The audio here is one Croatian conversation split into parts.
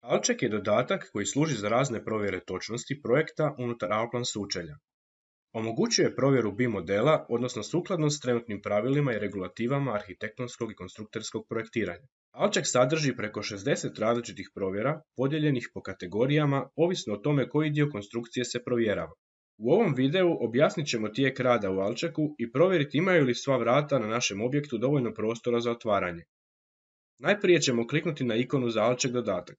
Alcheck je dodatak koji služi za razne provjere točnosti projekta unutar Alplan sučelja. Omogućuje provjeru BIM modela, odnosno sukladnost s trenutnim pravilima i regulativama arhitektonskog i konstruktorskog projektiranja. Alcheck sadrži preko 60 različitih provjera, podijeljenih po kategorijama, ovisno o tome koji dio konstrukcije se provjerava. U ovom videu objasnit ćemo tijek rada u Alchecku i provjeriti imaju li sva vrata na našem objektu dovoljno prostora za otvaranje. Najprije ćemo kliknuti na ikonu za Alcheck dodatak.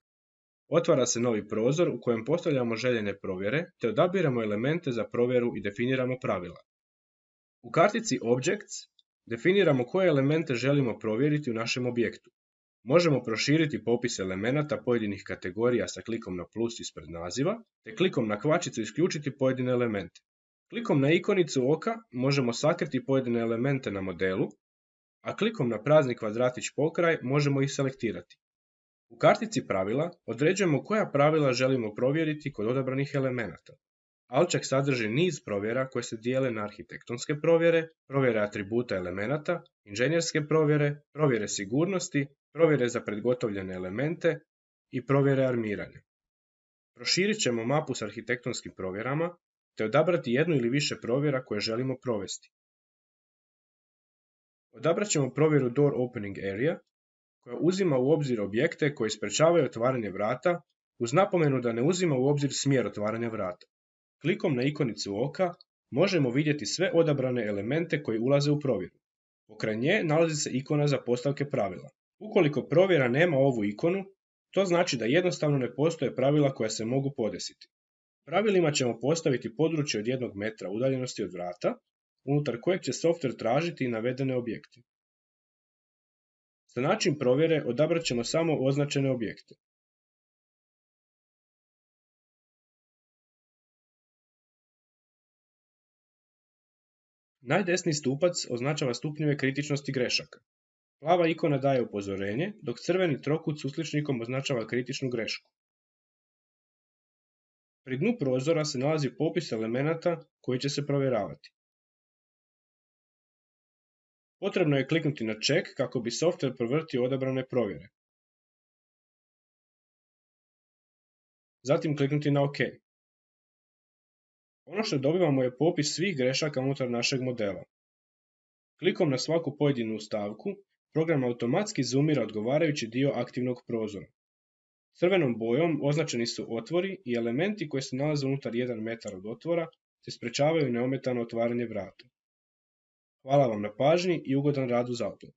Otvara se novi prozor u kojem postavljamo željene provjere te odabiramo elemente za provjeru i definiramo pravila. U kartici Objects definiramo koje elemente želimo provjeriti u našem objektu. Možemo proširiti popis elemenata pojedinih kategorija sa klikom na plus ispred naziva, te klikom na kvačicu isključiti pojedine elemente. Klikom na ikonicu oka možemo sakriti pojedine elemente na modelu, a klikom na prazni kvadratić pokraj možemo ih selektirati. U kartici pravila određujemo koja pravila želimo provjeriti kod odabranih elemenata. Alcheck sadrži niz provjera koje se dijele na arhitektonske provjere, provjere atributa elemenata, inženjerske provjere, provjere sigurnosti, provjere za predgotovljene elemente i provjere armiranja. Proširit ćemo mapu s arhitektonskim provjerama te odabrati jednu ili više provjera koje želimo provesti. Odabrat ćemo provjeru Door Opening Area, koja uzima u obzir objekte koji sprečavaju otvaranje vrata uz napomenu da ne uzima u obzir smjer otvaranja vrata. Klikom na ikonicu oka možemo vidjeti sve odabrane elemente koji ulaze u provjeru. Pokraj nje nalazi se ikona za postavke pravila. Ukoliko provjera nema ovu ikonu, to znači da jednostavno ne postoje pravila koja se mogu podesiti. Pravilima ćemo postaviti područje od 1 metra udaljenosti od vrata, unutar kojeg će softver tražiti navedene objekte. Za način provjere odabrat ćemo samo označene objekte. Najdesni stupac označava stupnjeve kritičnosti grešaka. Plava ikona daje upozorenje, dok crveni trokut s usličnikom označava kritičnu grešku. Pri dnu prozora se nalazi popis elemenata koji će se provjeravati. Potrebno je kliknuti na check kako bi softver provrtio odabrane provjere. Zatim kliknuti na OK. Ono što dobivamo je popis svih grešaka unutar našeg modela. Klikom na svaku pojedinu stavku, program automatski zoomira odgovarajući dio aktivnog prozora. Crvenom bojom označeni su otvori i elementi koji se nalaze unutar 1 metar od otvora te sprečavaju neometano otvaranje vrata. Hvala vam na pažnji i ugodan rad uz Alplan.